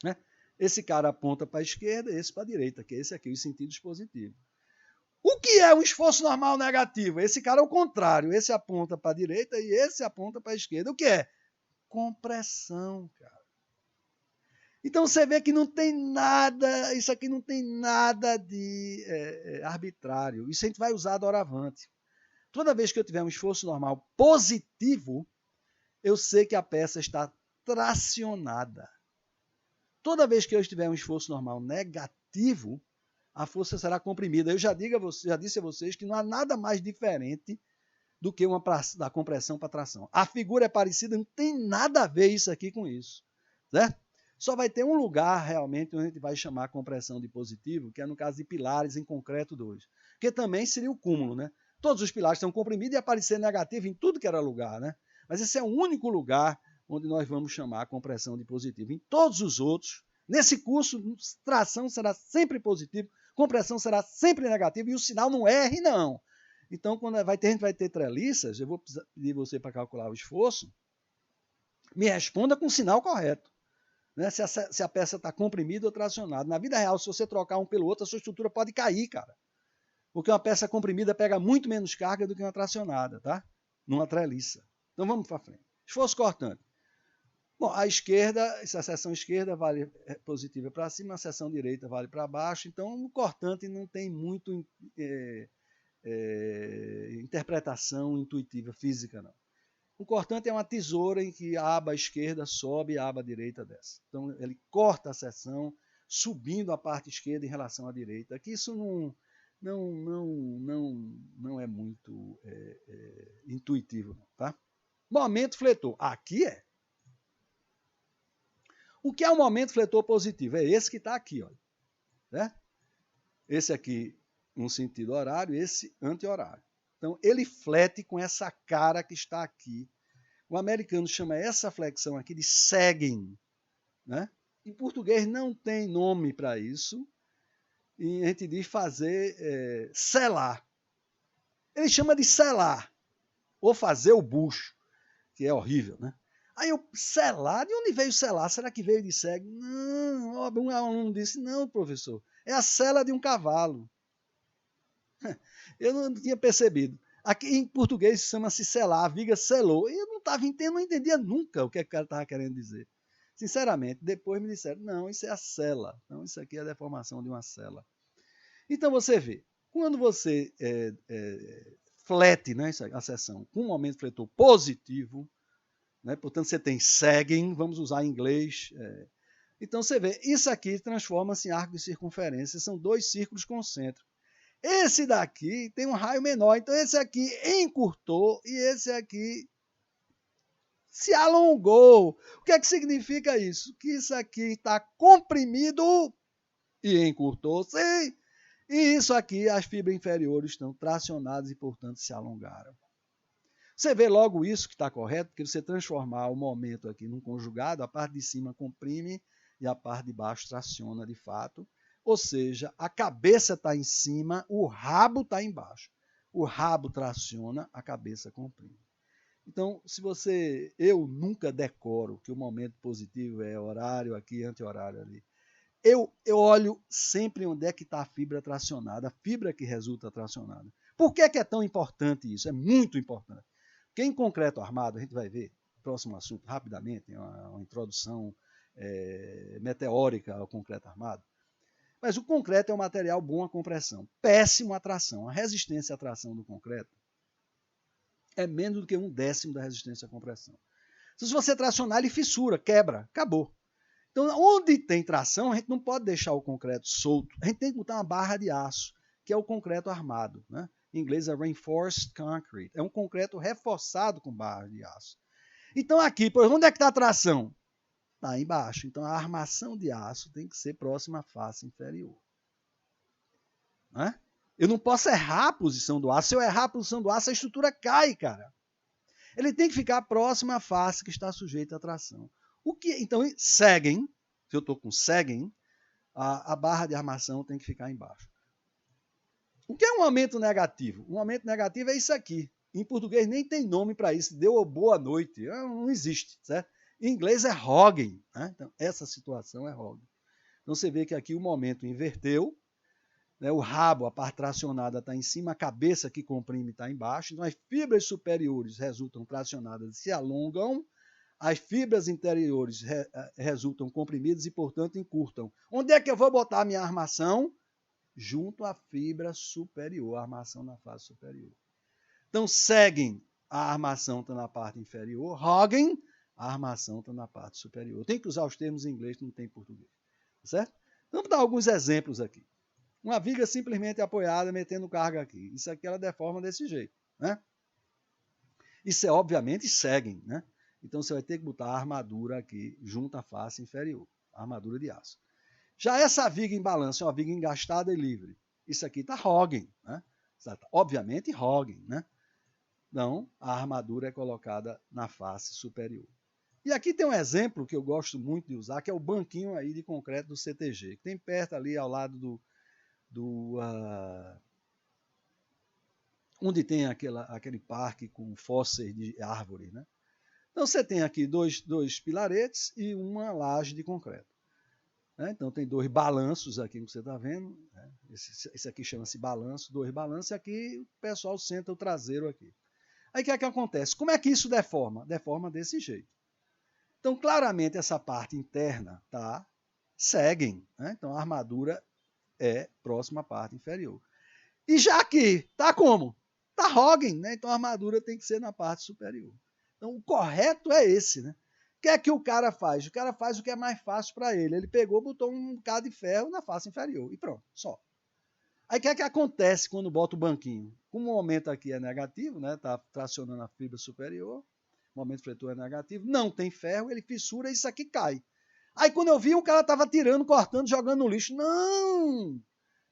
Né? Esse cara aponta para a esquerda, esse para a direita, que é esse aqui, os sentidos positivos. O que é um esforço normal negativo? Esse cara é o contrário. Esse aponta para a direita e esse aponta para a esquerda. O que é? Compressão, cara. Então você vê que não tem nada, isso aqui não tem nada de arbitrário. Isso a gente vai usar doravante. Toda vez que eu tiver um esforço normal positivo, eu sei que a peça está tracionada. Toda vez que eu tiver um esforço normal negativo, a força será comprimida. Eu já disse a vocês que não há nada mais diferente do que da compressão para tração. A figura é parecida, não tem nada a ver isso aqui com isso. Certo? Só vai ter um lugar realmente onde a gente vai chamar a compressão de positivo, que é no caso de pilares em concreto 2. Que também seria o cúmulo, né? Todos os pilares são comprimidos e aparecer negativo em tudo que era lugar, né? Mas esse é o único lugar onde nós vamos chamar a compressão de positivo. Em todos os outros, nesse curso, tração será sempre positivo, compressão será sempre negativa e o sinal não erre, não. Então, quando a gente vai ter treliças, eu vou pedir você para calcular o esforço, me responda com o sinal correto. Né? Se a peça está comprimida ou tracionada. Na vida real, se você trocar um pelo outro, a sua estrutura pode cair, cara. Porque uma peça comprimida pega muito menos carga do que uma tracionada, tá? Numa treliça. Então vamos para frente. Esforço cortante. Bom, a esquerda, essa seção esquerda vale positiva para cima, a seção direita vale para baixo. Então o cortante não tem muito interpretação intuitiva física, não. O cortante é uma tesoura em que a aba esquerda sobe e a aba direita desce. Então, ele corta a seção, subindo a parte esquerda em relação à direita. Aqui isso não é muito intuitivo, tá? Momento fletor. Aqui é. O que é o momento fletor positivo? É esse que está aqui, olha. Certo? Esse aqui, um sentido horário, esse anti-horário. Então, ele flete com essa cara que está aqui. O americano chama essa flexão aqui de sagging, né? Em português não tem nome para isso. E a gente diz fazer selar. Ele chama de selar, ou fazer o bucho, que é horrível, né? Aí eu, selar? De onde veio selar? Será que veio de cego? Não, um aluno disse, não, professor, é a sela de um cavalo. Eu não tinha percebido. Aqui em português chama-se selar, a viga selou. E eu não estava entendendo, não entendia nunca o que o cara estava querendo dizer. Sinceramente, depois me disseram, não, isso é a sela. Não, isso aqui é a deformação de uma sela. Então você vê, quando você flete, né, a seção com um momento fletor positivo, né, portanto você tem sagging, vamos usar em inglês. Então você vê, isso aqui transforma-se em arco de circunferência, são dois círculos concêntricos. Esse daqui tem um raio menor, então esse aqui encurtou e esse aqui se alongou. O que é que significa isso? Que isso aqui está comprimido e encurtou-se. E isso aqui, as fibras inferiores estão tracionadas e, portanto, se alongaram. Você vê logo isso que está correto, porque você transformar o momento aqui num conjugado, a parte de cima comprime e a parte de baixo traciona de fato. Ou seja, a cabeça está em cima, o rabo está embaixo. O rabo traciona, a cabeça comprime. Então, eu nunca decoro que o momento positivo é horário aqui, anti-horário ali. Eu olho sempre onde é que está a fibra tracionada, a fibra que resulta tracionada. Por que é tão importante isso? É muito importante. Porque em concreto armado, a gente vai ver, próximo assunto, rapidamente, uma introdução meteórica ao concreto armado. Mas o concreto é um material bom à compressão, péssimo à tração. A resistência à tração do concreto é menos do que 1/10 da resistência à compressão. Então, se você tracionar, ele fissura, quebra, acabou. Então, onde tem tração, a gente não pode deixar o concreto solto. A gente tem que botar uma barra de aço, que é o concreto armado. Né? Em inglês é reinforced concrete. É um concreto reforçado com barra de aço. Então, aqui, por exemplo, onde é que está a tração? Está embaixo. Então, a armação de aço tem que ser próxima à face inferior. Né? Eu não posso errar a posição do aço. Se eu errar a posição do aço, a estrutura cai, cara. Ele tem que ficar próximo à face que está sujeita à tração. Então, sagging, se eu estou com sagging, a barra de armação tem que ficar embaixo. O que é um aumento negativo? Um aumento negativo é isso aqui. Em português nem tem nome para isso. Deu boa noite. Não existe, certo? Em inglês é hogging. Né? Então, essa situação é hogging. Então, você vê que aqui o momento inverteu. Né? O rabo, a parte tracionada está em cima, a cabeça que comprime está embaixo. Então, as fibras superiores resultam tracionadas e se alongam. As fibras interiores resultam comprimidas e, portanto, encurtam. Onde é que eu vou botar a minha armação? Junto à fibra superior, a armação na face superior. Então, sagging, a armação está na parte inferior. Hogging, a armação está na parte superior. Tem que usar os termos em inglês que não tem em português. Certo? Então, vamos dar alguns exemplos aqui. Uma viga simplesmente apoiada, metendo carga aqui. Isso aqui ela deforma desse jeito. Né? Isso é, obviamente, sagging, né? Então, você vai ter que botar a armadura aqui junto à face inferior, a armadura de aço. Já essa viga em balanço é uma viga engastada e livre. Isso aqui está hogging, né? Obviamente, hogging, né? Então, a armadura é colocada na face superior. E aqui tem um exemplo que eu gosto muito de usar, que é o banquinho aí de concreto do CTG, que tem perto ali ao lado onde tem aquele parque com fósseis de árvores, né? Então, você tem aqui dois pilaretes e uma laje de concreto. Né? Então, tem dois balanços aqui que você está vendo. Né? Esse aqui chama-se balanço, dois balanços, e aqui o pessoal senta o traseiro aqui. Aí o que é que acontece? Como é que isso deforma? Deforma desse jeito. Então, claramente, essa parte interna está sagging. Né? Então, a armadura é próxima à parte inferior. E já aqui, está como? Está hogging. Né? Então, a armadura tem que ser na parte superior. Então, o correto é esse, né? O que é que o cara faz? O cara faz o que é mais fácil para ele. Ele pegou, botou um bocado de ferro na face inferior e pronto, só. Aí o que é que acontece quando bota o banquinho? Como o momento aqui é negativo, né? Está tracionando a fibra superior, o momento fletor é negativo, não tem ferro, ele fissura e isso aqui cai. Aí quando eu vi, o cara estava tirando, cortando, jogando no lixo. Não!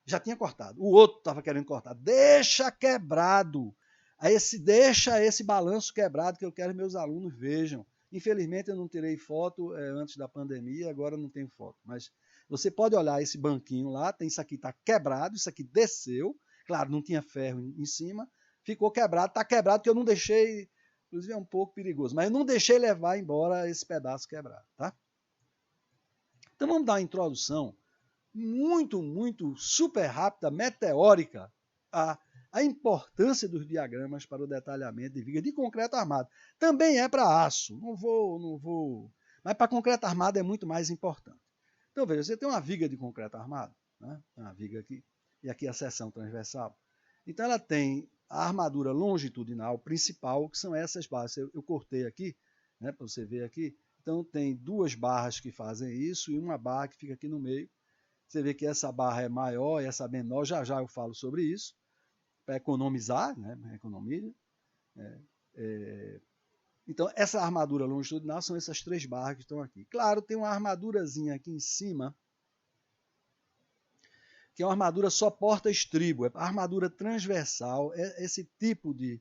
Já tinha cortado. O outro estava querendo cortar. Deixa quebrado. Aí deixa esse balanço quebrado que eu quero que meus alunos vejam. Infelizmente eu não tirei foto antes da pandemia, agora não tenho foto. Mas você pode olhar esse banquinho lá, tem isso aqui está quebrado, isso aqui desceu. Claro, não tinha ferro em cima. Ficou quebrado, está quebrado porque eu não deixei, inclusive é um pouco perigoso, mas eu não deixei levar embora esse pedaço quebrado, tá? Então vamos dar uma introdução muito super rápida, meteórica, a importância dos diagramas para o detalhamento de viga de concreto armado. Também é para aço, não vou. Mas para concreto armado é muito mais importante. Então veja, você tem uma viga de concreto armado, né? Uma viga aqui, e aqui a seção transversal. Então ela tem a armadura longitudinal principal, que são essas barras. Eu cortei aqui, né, para você ver aqui. Então tem duas barras que fazem isso e uma barra que fica aqui no meio. Você vê que essa barra é maior e essa menor, já eu falo sobre isso, para economizar, né? Economia. Então, essa armadura longitudinal são essas três barras que estão aqui. Claro, tem uma armadurazinha aqui em cima, que é uma armadura só porta-estribo, é armadura transversal, esse tipo de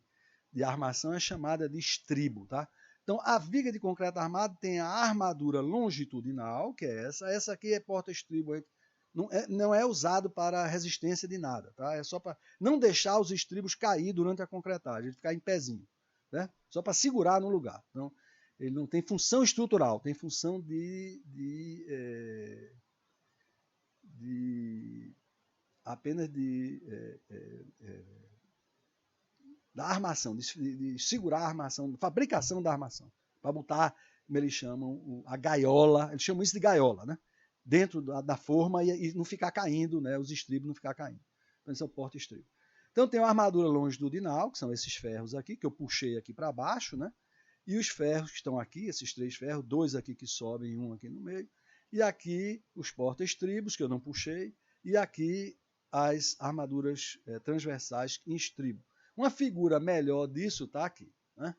armação é chamada de estribo, tá? Então, a viga de concreto armado tem a armadura longitudinal, que é essa aqui é porta-estribo, não é usado para resistência de nada, tá? É só para não deixar os estribos cair durante a concretagem, ele ficar em pezinho, né? Só para segurar no lugar. Então, ele não tem função estrutural, tem função apenas da armação, de segurar a armação, fabricação da armação, para botar, como eles chamam, a gaiola, eles chamam isso de gaiola, né? Dentro da forma e não ficar caindo, né? Os estribos não ficar caindo. Então, esse é o porta-estribo. Então, tem uma armadura longitudinal, que são esses ferros aqui, que eu puxei aqui para baixo, né? E os ferros que estão aqui, esses três ferros, dois aqui que sobem e um aqui no meio. E aqui os porta-estribos, que eu não puxei. E aqui as armaduras transversais em estribo. Uma figura melhor disso está aqui, né?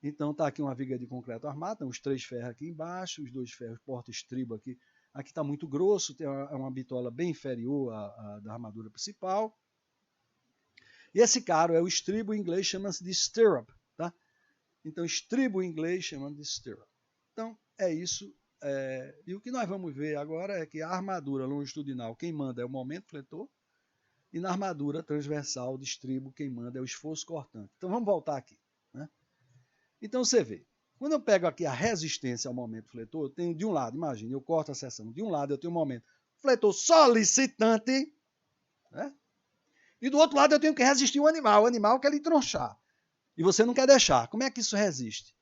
Então está aqui uma viga de concreto armado, tem os três ferros aqui embaixo, os dois ferros porta-estribo aqui. Aqui está muito grosso, tem uma bitola bem inferior à da armadura principal. E esse caro é o estribo, em inglês chama-se de stirrup, tá? Então estribo em inglês chama-se de stirrup. Então é isso. E o que nós vamos ver agora é que a armadura longitudinal, quem manda é o momento fletor, e na armadura transversal de estribo, quem manda é o esforço cortante. Então vamos voltar aqui, né? Então você vê, quando eu pego aqui a resistência ao momento fletor, eu tenho de um lado, imagine, eu corto a seção, de um lado eu tenho um momento fletor solicitante, né? E do outro lado eu tenho que resistir o animal quer lhe tronchar, e você não quer deixar. Como é que isso resiste?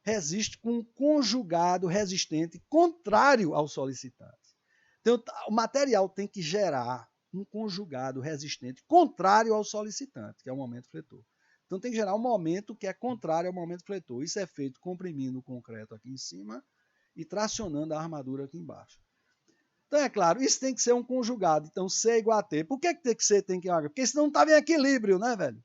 Resiste com um conjugado resistente contrário ao solicitante. Então o material tem que gerar um conjugado resistente contrário ao solicitante, que é o momento fletor. Então tem que gerar um momento que é contrário ao momento fletor. Isso é feito comprimindo o concreto aqui em cima e tracionando a armadura aqui embaixo. Então é claro, isso tem que ser um conjugado. Então C é igual a T. Por que tem que ser tem que igual a T? Porque senão não estava em equilíbrio, né, velho?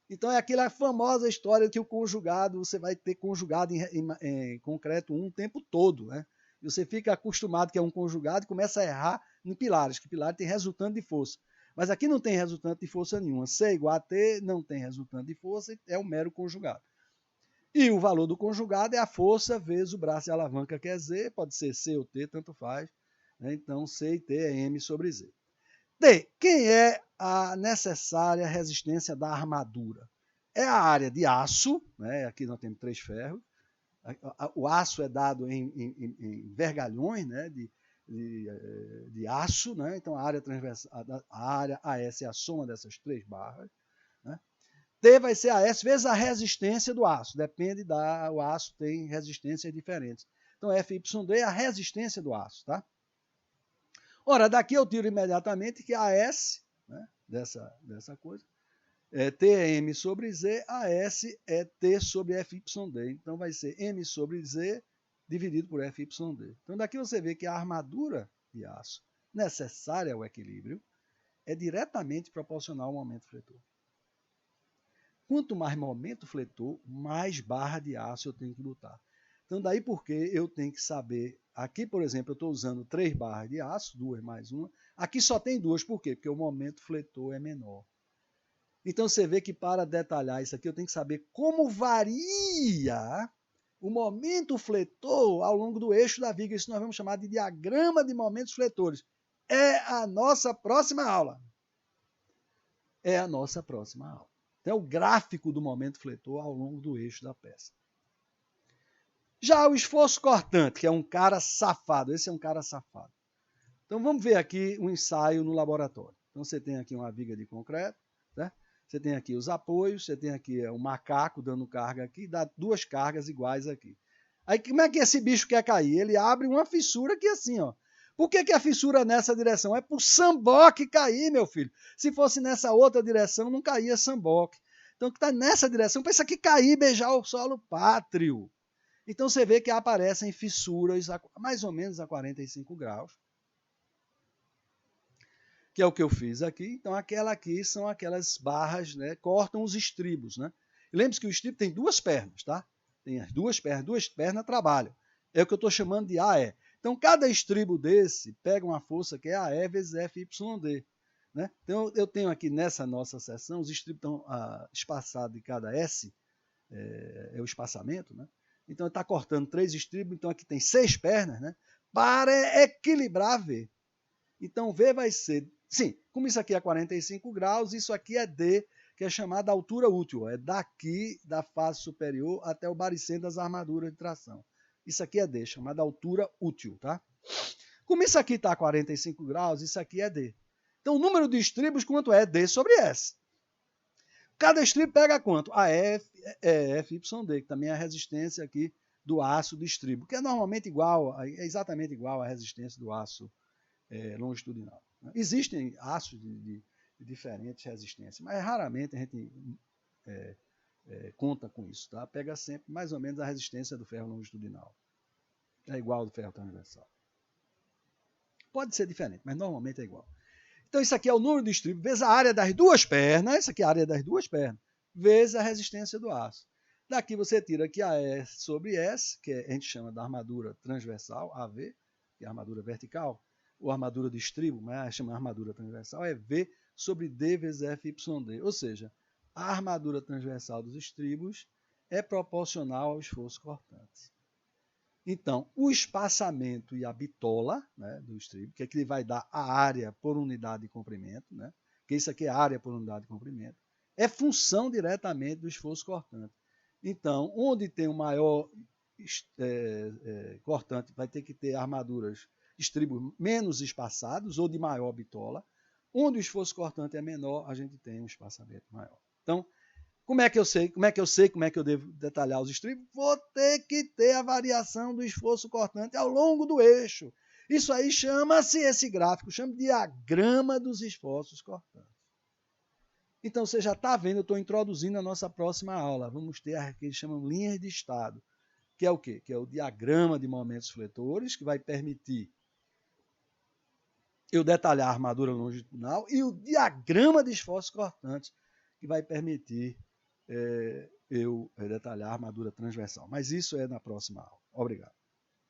Então é aquela famosa história que o conjugado, você vai ter conjugado em concreto o tempo todo, né? E você fica acostumado que é um conjugado e começa a errar em pilares, que pilar tem resultante de força. Mas aqui não tem resultante de força nenhuma. C igual a T, não tem resultante de força, é um mero conjugado. E o valor do conjugado é a força vezes o braço de alavanca, que é Z, pode ser C ou T, tanto faz. Né? Então, C e T é M sobre Z. D. Quem é a necessária resistência da armadura? É a área de aço, né? Aqui nós temos três ferros. O aço é dado em vergalhões, né? de aço, né? Então a área transversal, a área AS é a soma dessas três barras. Né? T vai ser AS vezes a resistência do aço, depende o aço tem resistências diferentes. Então FYD é a resistência do aço, tá? Ora, daqui eu tiro imediatamente que a AS, né, dessa coisa, T é M sobre Z, AS é T sobre FYD. Então vai ser M sobre Z dividido por FYD. Então daqui você vê que a armadura de aço necessária ao equilíbrio é diretamente proporcional ao momento fletor. Quanto mais momento fletor, mais barra de aço eu tenho que botar. Então daí porque eu tenho que saber, aqui por exemplo eu estou usando 3 barras de aço, 2 mais 1, aqui só tem 2, por quê? Porque o momento fletor é menor. Então você vê que para detalhar isso aqui eu tenho que saber como varia o momento fletor ao longo do eixo da viga. Isso nós vamos chamar de diagrama de momentos fletores. É a nossa próxima aula. É a nossa próxima aula. Então é o gráfico do momento fletor ao longo do eixo da peça. Já o esforço cortante, que é um cara safado, esse é um cara safado. Então vamos ver aqui um ensaio no laboratório. Então você tem aqui uma viga de concreto, né? Você tem aqui os apoios, você tem aqui um macaco dando carga aqui, dá 2 cargas iguais aqui. Aí como é que esse bicho quer cair? Ele abre uma fissura aqui assim, ó. Por que a fissura nessa direção? É para o samboque cair, meu filho. Se fosse nessa outra direção, não caía samboque. Então, que está nessa direção, pensa que cair e beijar o solo pátrio. Então, você vê que aparecem fissuras mais ou menos a 45 graus. Que é o que eu fiz aqui. Então, aquela aqui são aquelas barras, né, cortam os estribos, né? Lembre-se que o estribo tem 2 pernas, tá? Tem as 2 pernas trabalham. É o que eu estou chamando de AE. Então, cada estribo desse pega uma força que é AE vezes FYD. Né? Então, eu tenho aqui nessa nossa seção, os estribos estão espaçados de cada S, é o espaçamento, né? Então, está cortando 3 estribos, então aqui tem 6 pernas, né? Para equilibrar V. Então, V vai ser, sim, como isso aqui é 45 graus, isso aqui é D, que é chamada altura útil. É daqui, da face superior, até o baricentro das armaduras de tração. Isso aqui é D, chamada altura útil, tá? Como isso aqui está a 45 graus, isso aqui é D. Então, o número de estribos, quanto é? D sobre S. Cada estribo pega quanto? A FYD, que também é a resistência aqui do aço do estribo, que é normalmente igual, é exatamente igual à resistência do aço longitudinal. Existem aços de diferentes resistências, mas raramente a gente conta com isso. Tá? Pega sempre mais ou menos a resistência do ferro longitudinal. É igual ao do ferro transversal. Pode ser diferente, mas normalmente é igual. Então isso aqui é o número de estribos vezes a área das 2 pernas, isso aqui é a área das 2 pernas, vezes a resistência do aço. Daqui você tira aqui a E sobre S, que a gente chama da armadura transversal, AV, que é a armadura vertical, ou armadura de estribo, mas chama armadura transversal, é V sobre D vezes FYD. Ou seja, a armadura transversal dos estribos é proporcional ao esforço cortante. Então, o espaçamento e a bitola, né, do estribo, que é que ele vai dar a área por unidade de comprimento, né, que isso aqui é a área por unidade de comprimento, é função diretamente do esforço cortante. Então, onde tem um maior cortante, vai ter que ter armaduras, estribos menos espaçados ou de maior bitola. Onde o esforço cortante é menor, a gente tem um espaçamento maior. Então, como é que eu sei? Como é que eu devo detalhar os estribos? Vou ter que ter a variação do esforço cortante ao longo do eixo. Isso aí chama-se, esse gráfico, chama de diagrama dos esforços cortantes. Então, você já está vendo, eu estou introduzindo a nossa próxima aula. Vamos ter a que eles chamam linhas de estado, que é o quê? Que é o diagrama de momentos fletores, que vai permitir eu detalhar a armadura longitudinal, e o diagrama de esforços cortantes, que vai permitir eu detalhar a armadura transversal. Mas isso é na próxima aula. Obrigado.